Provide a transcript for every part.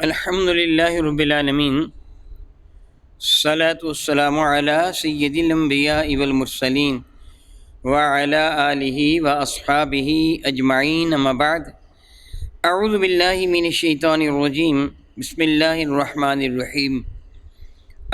الحمد للہ رب العالمین، الصلاۃ والسلام علی سید الانبیاء والمرسلین وعلی آلہ واصحابہ اجمعین، اما بعد، اعوذ باللہ من الشیطان الرجیم، بسم اللہ الرحمن الرحیم۔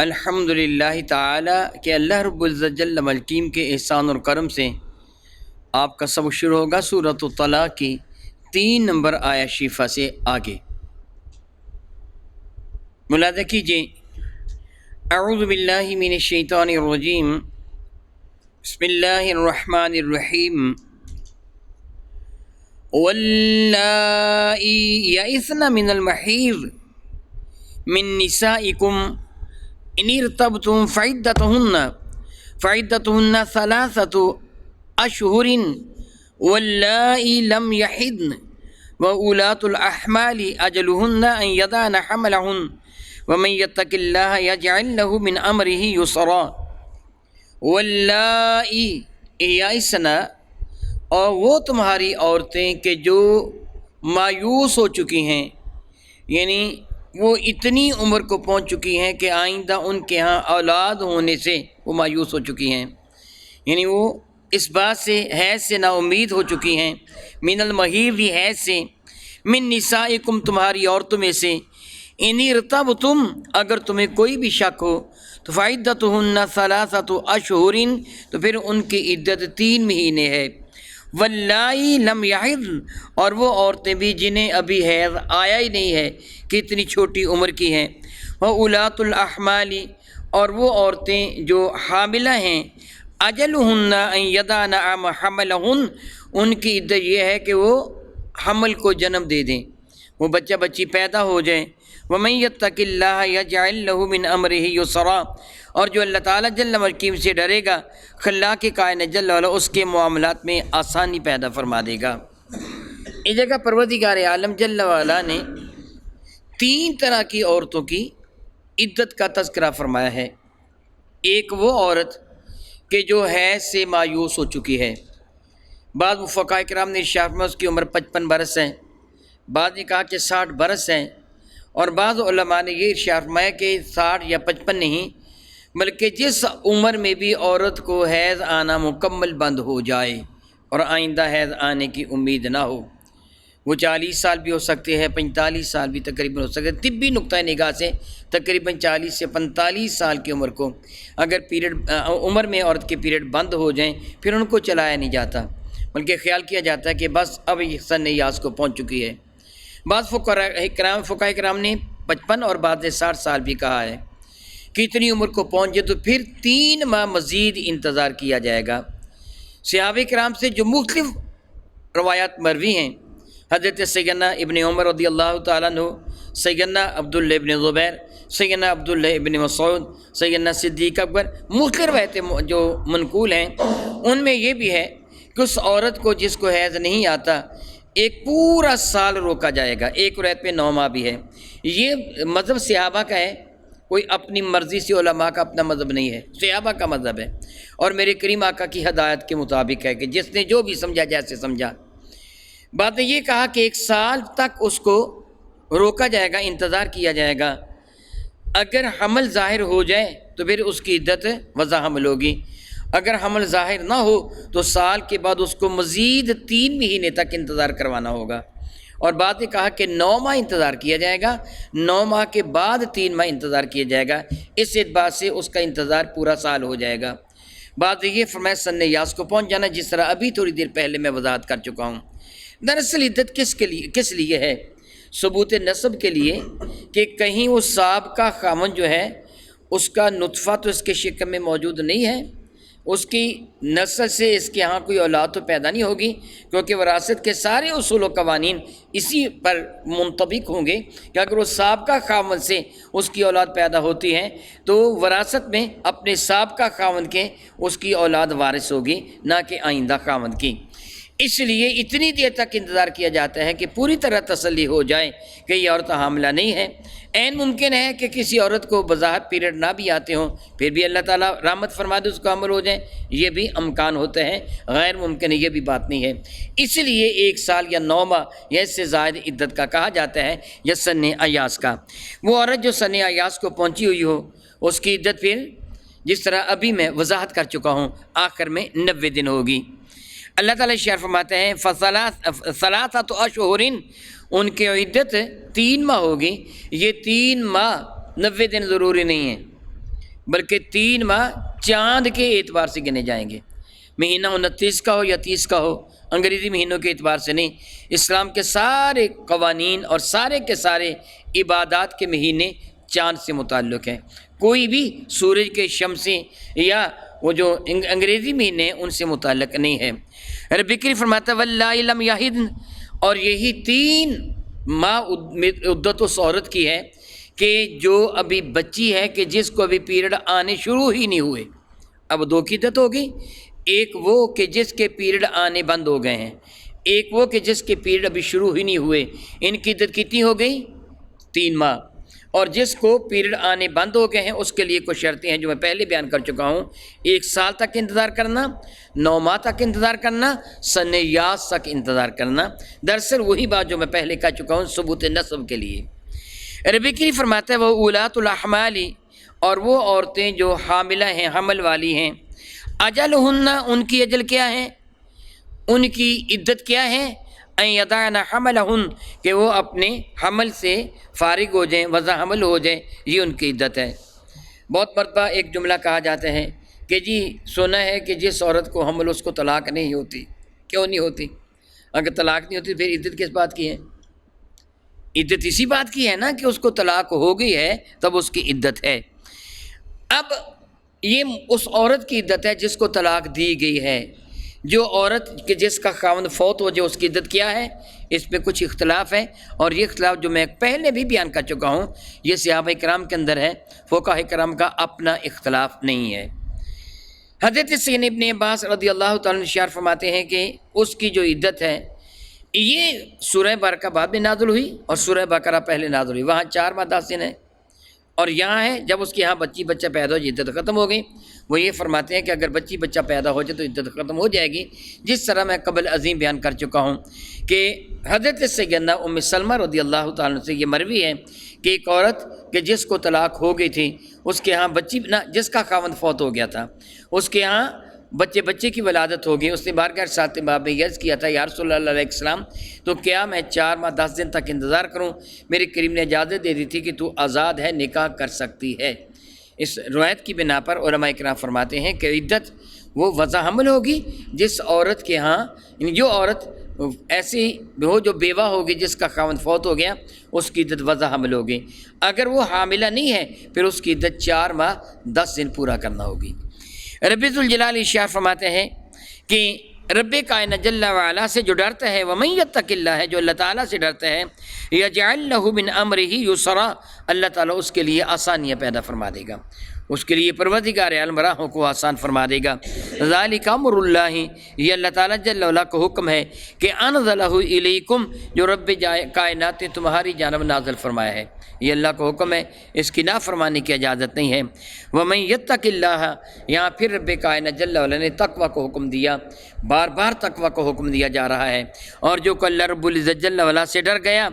الحمد للہ تعالی کہ اللہ رب العزت جل ملکیم کے احسان اور کرم سے آپ کا سبق شروع ہوگا سورۃ الطلاق کی 3 نمبر آیت شریفہ سے آگے۔ ملاحظہ کیجیے، اعوذ باللہ من الشیطان الرجیم، بسم اللہ الرحمن الرحیم۔ واللائی یئسن من المحیض من نسائکم ان ارتبتم فعدتہن 3 اشہر واللائی لم یحضن وأولاة الأحمال أجلهن أن يضعن حملهن ومن يتق الله يجعل له من امره یسرا۔ واللائی یئسن، اور وہ تمہاری عورتیں کہ جو مایوس ہو چکی ہیں، یعنی وہ اتنی عمر کو پہنچ چکی ہیں کہ آئندہ ان کے ہاں اولاد ہونے سے وہ مایوس ہو چکی ہیں، یعنی وہ اس بات سے حیض سے نا امید ہو چکی ہیں، من المحیض حیض سے، من نسائکم تمہاری عورتوں میں سے، ان ارتبتم اگر تمہیں کوئی بھی شک ہو تو فعدتہن 3 اشہر تو پھر ان کی عدت 3 مہینے ہے۔ واللائی لم یحضن، اور وہ عورتیں بھی جنہیں ابھی حیض آیا ہی نہیں ہے کہ اتنی چھوٹی عمر کی ہیں۔ وأولاة الأحمال، اور وہ عورتیں جو حاملہ ہیں، اجلہن ان یضعن حملہن، ان کی عدت یہ ہے کہ وہ حمل کو جنم دے دیں، وہ بچہ بچی پیدا ہو جائیں۔ ومن یتق اللہ یجعل لہ من امرہ یسرا، اور جو اللہ تعالیٰ جل ملکیم سے ڈرے گا، خلاق کے کائنات جل وعلا اس کے معاملات میں آسانی پیدا فرما دے گا۔ اس جگہ پروردگار عالم جل وعلا نے 3 طرح کی عورتوں کی عدت کا تذکرہ فرمایا ہے۔ ایک وہ عورت کہ جو حیض سے مایوس ہو چکی ہے، بعض فقہاء کرام نے ارشاد فرمایا اس کی عمر 55 برس ہے، بعض نے کہا کہ 60 برس ہے، اور بعض علماء نے یہ ارشاد فرمایا کہ 60 یا 55 نہیں، بلکہ جس عمر میں بھی عورت کو حیض آنا مکمل بند ہو جائے اور آئندہ حیض آنے کی امید نہ ہو، وہ 40 سال بھی ہو سکتے ہیں، 45 سال بھی تقریباً ہو سکتے ہیں، طبی نقطۂ نگاہ سے تقریباً 40 سے 45 سال کی عمر کو اگر عمر میں عورت کے پیریڈ بند ہو جائیں پھر ان کو چلایا نہیں جاتا، بلکہ خیال کیا جاتا ہے کہ بس اب یہ سن یاس کو پہنچ چکی ہے۔ بعض فقہاء کرام نے 55 اور بعض نے 60 سال بھی کہا ہے کہ اتنی عمر کو پہنچ جائے تو پھر 3 ماہ مزید انتظار کیا جائے گا۔ صحابہ کرام سے جو مختلف روایات مروی ہیں، حضرت سیدنا ابن عمر رضی اللہ تعالیٰ عنہ، سیدنا عبداللہ ابن زبیر، سیدنا عبداللہ ابن مسعود، سیدنا صدیق اکبر، مختلف روایتیں جو منقول ہیں، ان میں یہ بھی ہے کہ اس عورت کو جس کو حیض نہیں آتا ایک پورا سال روکا جائے گا۔ ایک روایت پہ 9 ماہ بھی ہے۔ یہ مذہب صحابہ کا ہے، کوئی اپنی مرضی سے علماء کا اپنا مذہب نہیں ہے، صحابہ کا مذہب ہے، اور میرے کریم آقا کی ہدایت کے مطابق ہے کہ جس نے جو بھی سمجھا جیسے سمجھا۔ بات نے یہ کہا کہ 1 سال تک اس کو روکا جائے گا، انتظار کیا جائے گا، اگر حمل ظاہر ہو جائے تو پھر اس کی عدت وضع حمل ہوگی، اگر حمل ظاہر نہ ہو تو سال کے بعد اس کو مزید 3 مہینے تک انتظار کروانا ہوگا، اور بعد نے کہا کہ 9 ماہ انتظار کیا جائے گا، 9 ماہ کے بعد 3 ماہ انتظار کیا جائے گا، اس اعتبار سے اس کا انتظار پورا سال ہو جائے گا۔ بعد یہ فرمایا سن یاس کو پہنچ جانا، جس طرح ابھی تھوڑی دیر پہلے میں وضاحت کر چکا ہوں۔ دراصل عدت کس لیے ہے؟ ثبوت نسب کے لیے، کہ کہیں وہ سابقہ خاوند جو ہے اس کا نطفہ تو اس کے شکم میں موجود نہیں ہے، اس کی نسل سے اس کے ہاں کوئی اولاد تو پیدا نہیں ہوگی، کیونکہ وراثت کے سارے اصول و قوانین اسی پر منطبق ہوں گے کہ اگر وہ سابقہ خاوند سے اس کی اولاد پیدا ہوتی ہے تو وراثت میں اپنے سابقہ خاوند کے اس کی اولاد وارث ہوگی، نہ کہ آئندہ خاوند کی۔ اس لیے اتنی دیر تک انتظار کیا جاتا ہے کہ پوری طرح تسلی ہو جائے کہ یہ عورت حاملہ نہیں ہے۔ عین ممکن ہے کہ کسی عورت کو بظاہر پیریڈ نہ بھی آتے ہوں، پھر بھی اللہ تعالیٰ رحمت فرما دے اس کو حمل ہو جائے، یہ بھی امکان ہوتے ہیں، غیر ممکن ہے، یہ بھی بات نہیں ہے۔ اس لیے 1 سال یا 9 ماہ یا اس سے زائد عدت کا کہا جاتا ہے، یا سن ایاس کا۔ وہ عورت جو سن ایاس کو پہنچی ہوئی ہو، اس کی عدت پھر جس طرح ابھی میں وضاحت کر چکا ہوں آخر میں 90 دن ہوگی۔ اللہ تعالیٰ شعر فرماتے ہیں ثلاثۃ اشہر، ان کی عدت 3 ماہ ہوگی۔ یہ 3 ماہ 90 دن ضروری نہیں ہیں، بلکہ 3 ماہ چاند کے اعتبار سے گنے جائیں گے۔ مہینہ 29 کا ہو یا 30 کا ہو، انگریزی مہینوں کے اعتبار سے نہیں۔ اسلام کے سارے قوانین اور سارے کے سارے عبادات کے مہینے چاند سے متعلق ہیں، کوئی بھی سورج کے شمسی یا وہ جو انگریزی مہینے ان سے متعلق نہیں ہے۔ رب کریم فرماتا ہے واللہ لم یحضن، اور یہی 3 ماہ عدت اس عورت کی ہے کہ جو ابھی بچی ہے، کہ جس کو ابھی پیریڈ آنے شروع ہی نہیں ہوئے۔ اب 2 کی عدت ہوگی، ایک وہ کہ جس کے پیریڈ آنے بند ہو گئے ہیں، ایک وہ کہ جس کے پیریڈ ابھی شروع ہی نہیں ہوئے۔ ان کی عدت کتنی ہو گئی؟ 3 ماہ۔ اور جس کو پیریڈ آنے بند ہو گئے ہیں اس کے لیے کچھ شرطیں ہیں جو میں پہلے بیان کر چکا ہوں۔ 1 سال تک انتظار کرنا، 9 ماہ تک انتظار کرنا، سن ایاس تک انتظار کرنا۔ دراصل وہی بات جو میں پہلے کہہ چکا ہوں ثبوت نسب کے لیے۔ رب کریم فرماتا ہے وہ اولاۃ الاحمال، اور وہ عورتیں جو حاملہ ہیں، حمل والی ہیں، اجلہن، ان کی اجل کیا ہے، ان کی عدت کیا ہے، ان یضعن حملہن، کہ وہ اپنے حمل سے فارغ ہو جائیں، وضع حمل ہو جائیں، یہ ان کی عدت ہے۔ بہت مرتبہ ایک جملہ کہا جاتا ہے کہ جی سنا ہے کہ جس عورت کو حمل اس کو طلاق نہیں ہوتی۔ کیوں نہیں ہوتی؟ اگر طلاق نہیں ہوتی پھر عدت کس بات کی ہے؟ عدت اسی بات کی ہے نا کہ اس کو طلاق ہو گئی ہے تب اس کی عدت ہے۔ اب یہ اس عورت کی عدت ہے جس کو طلاق دی گئی ہے۔ جو عورت کہ جس کا خاوند فوت ہو جائے اس کی عدت کیا ہے؟ اس پہ کچھ اختلاف ہے، اور یہ اختلاف جو میں پہلے بھی بیان کر چکا ہوں یہ صحابہ کرام کے اندر ہے، فقہاء کرام کا اپنا اختلاف نہیں ہے۔ حضرت سیدنا ابن عباس رضی اللہ تعالیٰ عنہ ارشاد فرماتے ہیں کہ اس کی جو عدت ہے یہ سورہ بقرہ بعد میں نازل ہوئی اور سورہ بقرہ پہلے نازل ہوئی، وہاں 4 ماہ 10 دن ہے، اور یہاں ہے جب اس کے یہاں بچی بچہ پیدا ہو جائے عدت ختم ہو گئی۔ وہ یہ فرماتے ہیں کہ اگر بچی بچہ پیدا ہو جائے تو عدت ختم ہو جائے گی، جس طرح میں قبل عظیم بیان کر چکا ہوں کہ حضرت سیدنا ام سلمہ رضی اللہ تعالیٰ عنہ سے یہ مروی ہے کہ ایک عورت کہ جس کو طلاق ہو گئی تھی، اس کے ہاں بچی نہ جس کا خاوند فوت ہو گیا تھا، اس کے ہاں بچے کی ولادت ہو گئی، اس نے بارگاہ ساتھ باب میں عرض کیا تھا یا رسول اللہ علیہ السلام تو کیا میں 4 ماہ 10 دن تک انتظار کروں؟ میرے کریم نے اجازت دے دی تھی کہ تو آزاد ہے، نکاح کر سکتی ہے۔ اس روایت کی بنا پر علماء کرام فرماتے ہیں کہ عدت وہ وضع حمل ہوگی جس عورت کے ہاں، جو عورت ایسی ہو جو بیوہ ہوگی جس کا خاوند فوت ہو گیا، اس کی عدت وضع حمل ہوگی۔ اگر وہ حاملہ نہیں ہے پھر اس کی عدت 4 ماہ 10 دن پورا کرنا ہوگی۔ رب ذوالجلال ارشاد فرماتے ہیں کہ رب کائنات جل وعلا سے جو ڈرتا ہے، ومن یتق اللہ، ہے جو اللہ تعالیٰ سے ڈرتا ہے، یجعل لہ من امرہ یسرا، اللہ تعالیٰ اس کے لیے آسانیاں پیدا فرما دے گا، اس کے لیے پروردگار عالم راہوں کو آسان فرما دے گا۔ ذالک امر اللہ، یہ اللہ تعالیٰ جل وعلا کا حکم ہے کہ انزلہ الیکم، جو رب کائنات نے تمہاری جانب نازل فرمایا ہے، یہ اللہ کا حکم ہے، اس کی نافرمانی کی اجازت نہیں ہے۔ ومن یتق اللہ، یہاں پھر رب کائنات جل وعلا نے تقوی کو حکم دیا، بار بار تقوی کو حکم دیا جا رہا ہے، اور جو کہ اللہ رب العزت جل وعلا سے ڈر گیا،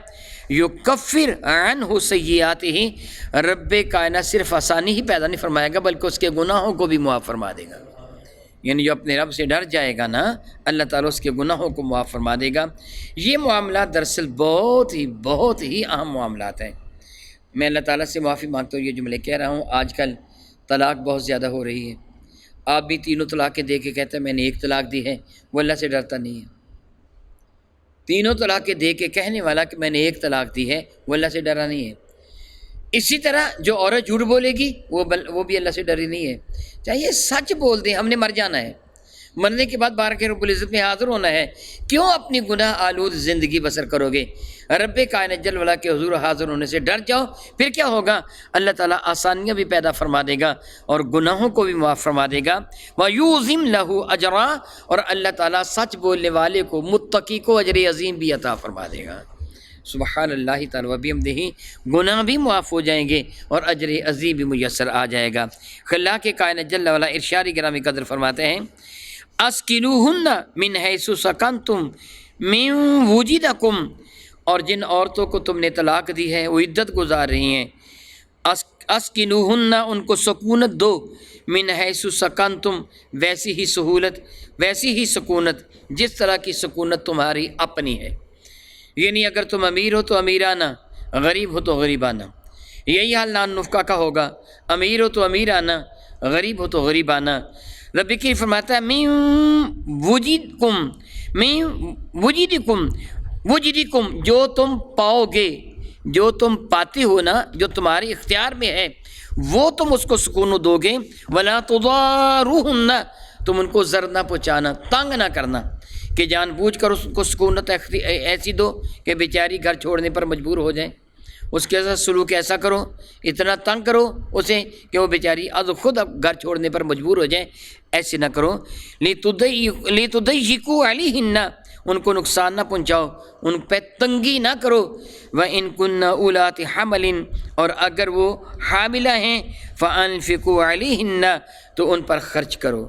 یکفر عنہ سیئاتہ، رب کائنات صرف آسانی ہی پیدا نہیں فرمائے گا بلکہ اس کے گناہوں کو بھی معاف فرما دے گا۔ یعنی جو اپنے رب سے ڈر جائے گا نا، اللہ تعالیٰ اس کے گناہوں کو معاف فرما دے گا۔ یہ معاملات دراصل بہت ہی اہم معاملات ہیں۔ میں اللہ تعالیٰ سے معافی مانگتا ہوں یہ جملے کہہ رہا ہوں، آج کل طلاق بہت زیادہ ہو رہی ہے۔ آپ بھی 3 طلاقیں دے کے کہتے ہیں میں نے 1 طلاق دی ہے، وہ اللہ سے ڈرتا نہیں ہے۔ 3 طلاقیں دے کے کہنے والا کہ میں نے 1 طلاق دی ہے، وہ اللہ سے ڈرا نہیں ہے۔ اسی طرح جو عورت جھوٹ بولے گی وہ بھی اللہ سے ڈری نہیں ہے۔ چاہیے سچ بول دیں، ہم نے مر جانا ہے، مرنے کے بعد بارک رب العزت میں حاضر ہونا ہے، کیوں اپنی گناہ آلود زندگی بسر کرو گے؟ رب کائنات جل وعلا کے حضور حاضر ہونے سے ڈر جاؤ، پھر کیا ہوگا؟ اللہ تعالیٰ آسانیاں بھی پیدا فرما دے گا اور گناہوں کو بھی معاف فرما دے گا۔ وَيُعْظِمْ لَهُ أَجْرًا، اور اللہ تعالیٰ سچ بولنے والے کو، متقی کو اجر عظیم بھی عطا فرما دے گا۔ سبحان اللہ تعالیٰ وبحمدہ، گناہ بھی معاف ہو جائیں گے اور اجر عظیم بھی میسر آ جائے گا۔ خلا کے کائنات جل وعلا ارشاد گرامی قدر فرماتے ہیں، اسکنوہن من حیث سکنتم من وجدکم، اور جن عورتوں کو تم نے طلاق دی ہے وہ عدت گزار رہی ہیں، اسکنوہن، ان کو سکونت دو، من حیث سکنتم، ویسی ہی سہولت، ویسی ہی سکونت جس طرح کی سکونت تمہاری اپنی ہے۔ یعنی اگر تم امیر ہو تو امیرانہ، غریب ہو تو غریبانہ۔ یہی حال نان نفقہ کا ہوگا، امیر ہو تو امیرانہ، غریب ہو تو غریبانہ۔ رب کی فرماتا ہے من وجدکم، من وجدکم، وجدکم، جو تم پاؤ گے، جو تم پاتے ہو نا، جو تمہارے اختیار میں ہے وہ تم اس کو سکون دو گے۔ ولا تضاروہن، تم ان کو ضرر نہ پہنچانا، تنگ نہ کرنا کہ جان بوجھ کر اس کو سکونت ایسی دو کہ بیچاری گھر چھوڑنے پر مجبور ہو جائے، اس کے ساتھ سلوک ایسا کرو، اتنا تنگ کرو اسے کہ وہ بیچاری از خود اب گھر چھوڑنے پر مجبور ہو جائے، ایسے نہ کرو۔ لِتُضَيِّقُوا عَلَيْهِنَّ، ان کو نقصان نہ پہنچاؤ، ان پہ تنگی نہ کرو۔ وَإِن كُنَّ أُولَاتِ حَمْلٍ، اور اگر وہ حاملہ ہیں، فَأَنفِقُوا عَلَيْهِنَّ، تو ان پر خرچ کرو،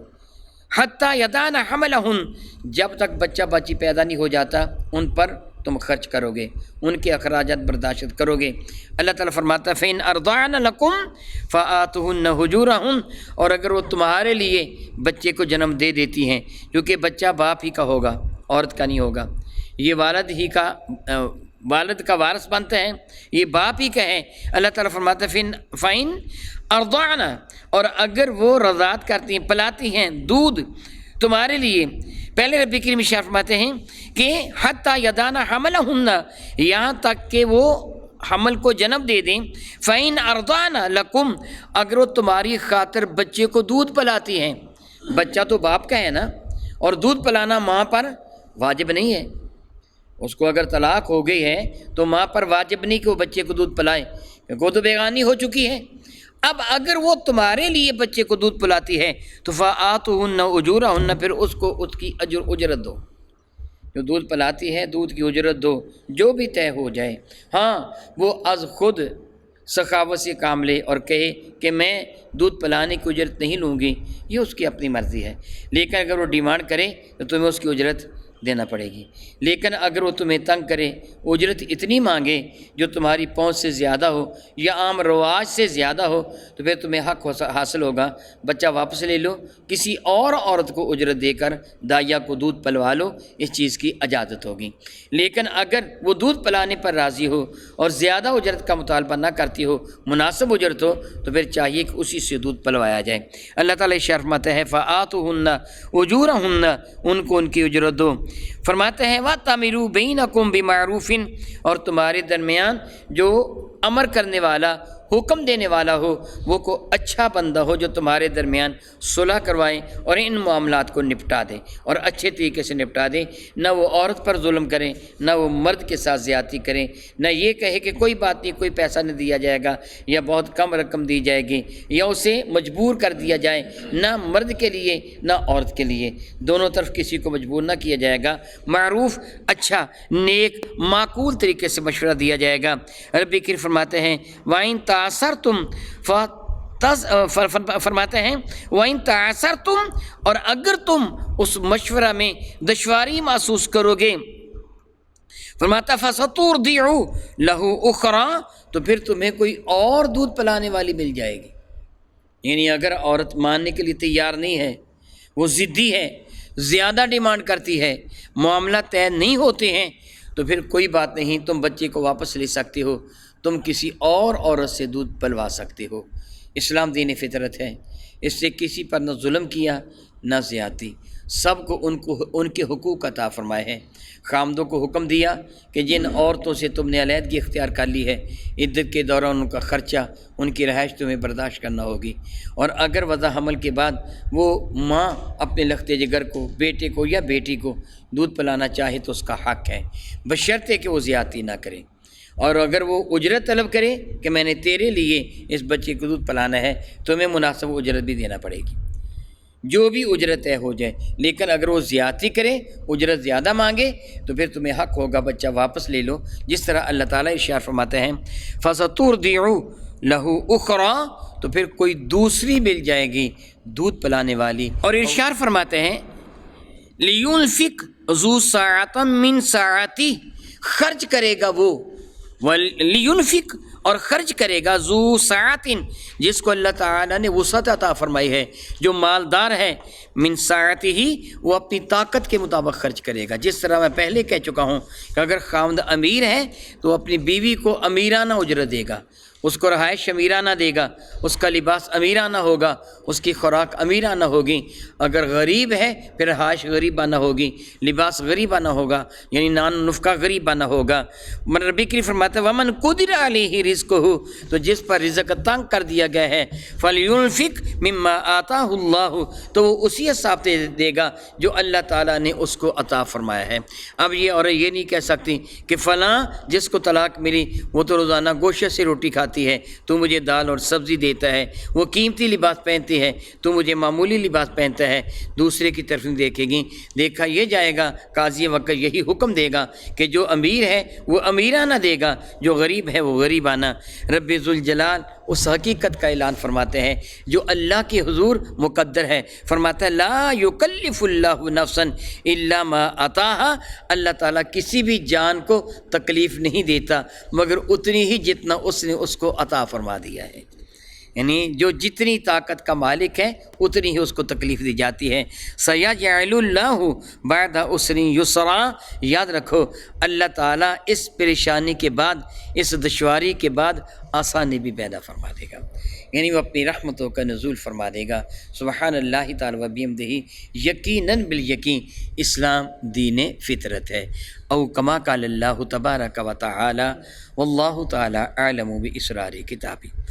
حتیٰ یدان حملہن، جب تک بچہ بچی پیدا نہیں ہو جاتا ان پر تم خرچ کرو گے، ان کے اخراجات برداشت کرو گے۔ اللہ تعالیٰ فرماتا ہے فَإِنْ أَرْضَعْنَ لَكُمْ فَآتُوهُنَّ أُجُورَهُنَّ، اور اگر وہ تمہارے لیے بچے کو جنم دے دیتی ہیں، کیونکہ بچہ باپ ہی کا ہوگا، عورت کا نہیں ہوگا، یہ والد کا وارث بنتا ہے، یہ باپ ہی کا ہے۔ اللہ تعالیٰ فرماتا ہے فَإِنْ أَرْضَعْنَ، اور اگر وہ رضاعت کرتی ہیں، پلاتی ہیں دودھ تمہارے لیے، پہلے رب کریم ارشاد فرماتے ہیں کہ حتیٰ یدان حملہن، یہاں تک کہ وہ حمل کو جنم دے دیں۔ فَإِنْ أَرْضَعْنَ لَكُمْ، اگر وہ تمہاری خاطر بچے کو دودھ پلاتی ہیں، بچہ تو باپ کا ہے نا، اور دودھ پلانا ماں پر واجب نہیں ہے، اس کو اگر طلاق ہو گئی ہے تو ماں پر واجب نہیں کہ وہ بچے کو دودھ پلائے، کیونکہ وہ تو بیگانی ہو چکی ہے۔ اب اگر وہ تمہارے لیے بچے کو دودھ پلاتی ہے تو فآتوہن اجورہن، پھر اس کو اس کی اجرت دو، جو دودھ پلاتی ہے دودھ کی اجرت دو، جو بھی طے ہو جائے۔ ہاں وہ از خود سخاوت سے کام لے اور کہے کہ میں دودھ پلانے کی اجرت نہیں لوں گی، یہ اس کی اپنی مرضی ہے، لیکن اگر وہ ڈیمانڈ کرے تو تمہیں اس کی اجرت دینا پڑے گی۔ لیکن اگر وہ تمہیں تنگ کرے، اجرت اتنی مانگے جو تمہاری پہنچ سے زیادہ ہو یا عام رواج سے زیادہ ہو، تو پھر تمہیں حق حاصل ہوگا، بچہ واپس لے لو، کسی اور عورت کو اجرت دے کر دائیا کو دودھ پلوا لو، اس چیز کی اجازت ہوگی۔ لیکن اگر وہ دودھ پلانے پر راضی ہو اور زیادہ اجرت کا مطالبہ نہ کرتی ہو، مناسب اجرت ہو، تو پھر چاہیے کہ اسی سے دودھ پلوایا جائے۔ اللہ تعالیٰ فرماتا ہے فآتوہن اجورہن، ان کو ان کی اجرت دو۔ فرماتے ہیں وَتَأْمِرُوا بَيْنَكُمْ بِمَعْرُوفٍ، اور تمہارے درمیان جو امر کرنے والا، حکم دینے والا ہو، وہ کو اچھا بندہ ہو جو تمہارے درمیان صلح کروائے اور ان معاملات کو نپٹا دے اور اچھے طریقے سے نپٹا دے، نہ وہ عورت پر ظلم کرے، نہ وہ مرد کے ساتھ زیادتی کرے، نہ یہ کہے کہ کوئی بات نہیں، کوئی پیسہ نہیں دیا جائے گا یا بہت کم رقم دی جائے گی، یا اسے مجبور کر دیا جائے، نہ مرد کے لیے نہ عورت کے لیے، دونوں طرف کسی کو مجبور نہ کیا جائے گا، معروف، اچھا، نیک، معقول طریقے سے مشورہ دیا جائے گا۔ رب کریم فرماتے ہیں وَإِن تَعَسَرْتُمْ فرماتے ہیں وَإِن تَعَسَرْتُمْ، اور اگر تم اس مشورہ میں دشواری محسوس کرو گے، فرماتا فَسَتُرْضِعُ لَهُ أُخْرَىٰ، تو پھر تمہیں کوئی اور دودھ پلانے والی مل جائے گی۔ یعنی اگر عورت ماننے کے لیے تیار نہیں ہے، وہ ضدی ہے، زیادہ ڈیمانڈ کرتی ہے، معاملہ طے نہیں ہوتے ہیں، تو پھر کوئی بات نہیں، تم بچے کو واپس لے سکتے ہو، تم کسی اور عورت سے دودھ پلوا سکتے ہو۔ اسلام دین فطرت ہے، اس سے کسی پر نہ ظلم کیا نہ زیادتی۔ سب کو ان کے حقوق عطا فرمائے ہیں۔ خامدوں کو حکم دیا کہ جن عورتوں سے تم نے علیحدگی اختیار کر لی ہے، عدت کے دوران ان کا خرچہ، ان کی رہائش تمہیں برداشت کرنا ہوگی، اور اگر وضع حمل کے بعد وہ ماں اپنے لختے جگر کو، بیٹے کو یا بیٹی کو دودھ پلانا چاہے تو اس کا حق ہے، بشرطے کہ وہ زیادتی نہ کرے، اور اگر وہ اجرت طلب کرے کہ میں نے تیرے لیے اس بچے کو دودھ پلانا ہے، تو تمہیں مناسب اجرت بھی دینا پڑے گی، جو بھی اجرت طے ہو جائے۔ لیکن اگر وہ زیادتی کرے، اجرت زیادہ مانگے، تو پھر تمہیں حق ہوگا بچہ واپس لے لو، جس طرح اللہ تعالیٰ ارشاد فرماتے ہیں فَسَتُرْضِعُ لَهُ أُخْرَىٰ، تو پھر کوئی دوسری مل جائے گی دودھ پلانے والی۔ اور ارشاد فرماتے ہیں لِيُنْفِقْ ذُو سَاعَةٍ مِّن سَاعَتِهِ، خرچ کرے گا وہ، لِيُنْفِقْ، اور خرچ کرے گا ذو ساعتن، جس کو اللہ تعالیٰ نے وسعت عطا فرمائی ہے، جو مالدار ہے، من ساعتہ، وہ اپنی طاقت کے مطابق خرچ کرے گا۔ جس طرح میں پہلے کہہ چکا ہوں کہ اگر خاوند امیر ہے تو اپنی بیوی کو امیرانہ اجرت دے گا، اس کو رہائش امیرانہ دے گا، اس کا لباس امیرانہ ہوگا، اس کی خوراک امیرانہ ہوگی۔ اگر غریب ہے پھر رہائش غریبانہ ہوگی، لباس غریبانہ ہوگا، یعنی نان نفقہ غریبانہ ہوگا۔ ربی کریم فرماتا ہے وَمَنْ قُدِرَ عَلَيْهِ رِزْقُهُ، تو جس پر رزق تنگ کر دیا گیا ہے، فَلْيُنْفِقْ مِمَّا آتَاهُ اللَّهُ، تو وہ اسی حساب سے دے گا جو اللہ تعالیٰ نے اس کو عطا فرمایا ہے۔ اب یہ عورت یہ نہیں کہہ سکتی کہ فلاں جس کو طلاق ملی وہ تو روزانہ گوشت سے روٹی کھاتی ہے، تو مجھے دال اور سبزی دیتا ہے، وہ قیمتی لباس پہنتی ہے تو مجھے معمولی لباس پہنتا ہے، دوسرے کی طرف نہیں دیکھے گی۔ دیکھا یہ جائے گا، قاضی وقت یہی حکم دے گا کہ جو امیر ہے وہ امیرانہ دے گا، جو غریب ہے وہ غریبانہ۔ رب ذوالجلال اس حقیقت کا اعلان فرماتے ہیں جو اللہ کے حضور مقدر ہے، فرماتا ہے لا یکلف اللہ نفسا الا ما آتاها، اللہ تعالیٰ کسی بھی جان کو تکلیف نہیں دیتا مگر اتنی ہی جتنا اس نے اس کو عطا فرما دیا ہے، یعنی جو جتنی طاقت کا مالک ہے اتنی ہی اس کو تکلیف دی جاتی ہے۔ سَيَجْعَلُ اللَّهُ بَعْدَ عُسْرٍ يُسْرًا، یاد رکھو اللہ تعالیٰ اس پریشانی کے بعد، اس دشواری کے بعد آسانی بھی پیدا فرما دے گا، یعنی وہ اپنی رحمتوں کا نزول فرما دے گا۔ سبحان اللہ تعالیٰ و بحمدہ، یقیناً بالیقین اسلام دین فطرت ہے، او کما قال اللہ تبارک و تعالی، واللہ تعالی اعلم باسرار کتابہ۔